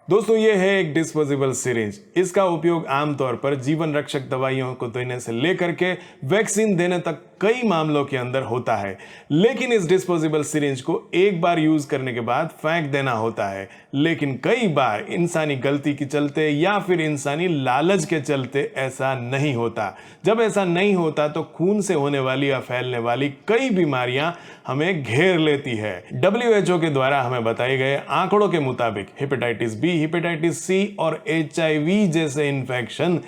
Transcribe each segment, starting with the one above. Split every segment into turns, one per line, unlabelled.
दोस्तों ये है एक डिस्पोजेबल सिरिंज। इसका उपयोग आमतौर पर जीवन रक्षक दवाइयों को देने से लेकर के वैक्सीन देने तक कई मामलों के अंदर होता है। लेकिन इस डिस्पोजेबल सिरिंज को एक बार यूज करने के बाद फेंक देना होता है। लेकिन कई बार इंसानी गलती के चलते या फिर इंसानी लालच के चलते ऐसा नहीं होता। जब ऐसा नहीं होता तो खून से होने वाली या फैलने वाली कई बीमारियां हमें घेर लेती है। WHO के द्वारा हमें बताए गए आंकड़ों के मुताबिक हेपेटाइटिस बी, हेपेटाइटिस सी और HIV जैसे इन्फेक्शन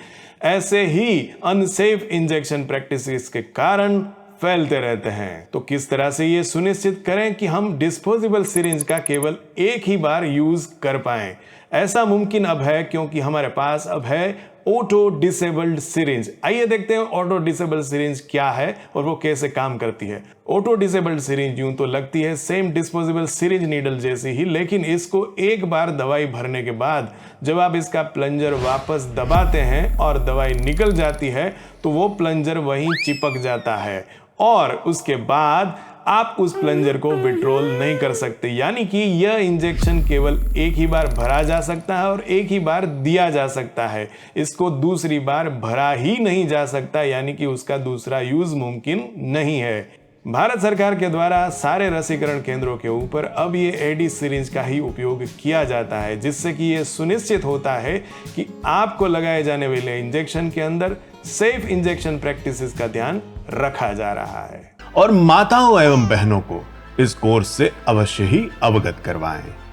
ऐसे ही अनसेफ इंजेक्शन प्रैक्टिसेस के कारण फैलते रहते हैं। तो किस तरह से ये सुनिश्चित करें कि हम डिस्पोजेबल सिरिंज का केवल एक ही बार यूज कर पाएं? ऐसा मुमकिन अब है क्योंकि हमारे पास अब है ऑटो डिसेबल्ड सिरिंज। आइए देखते हैं ऑटो डिसेबल्ड सिरिंज क्या है और वो कैसे काम करती है। ऑटो डिसेबल्ड सिरिंज यूं तो लगती है सेम डिस्पोजेबल सिरिंज नीडल जैसी ही, लेकिन इसको एक बार दवाई भरने के बाद जब आप इसका प्लंजर वापस दबाते हैं और दवाई निकल जाती है तो वो प्लंजर वहीं चिपक जाता है और उसके बाद आप उस प्लंजर को विड्रॉल नहीं कर सकते। यानी कि यह इंजेक्शन केवल एक ही बार भरा जा सकता है और एक ही बार दिया जा सकता है। इसको दूसरी बार भरा ही नहीं जा सकता, यानी कि उसका दूसरा यूज मुमकिन नहीं है। भारत सरकार के द्वारा सारे रसीकरण केंद्रों के ऊपर अब ये एडी सिरिंज का ही उपयोग किया जाता है, जिससे कि ये सुनिश्चित होता है कि आपको लगाए जाने वाले इंजेक्शन के अंदर सेफ इंजेक्शन प्रैक्टिसेस का ध्यान रखा जा रहा है।
और माताओं एवं बहनों को इस कोर्स से अवश्य ही अवगत करवाएं।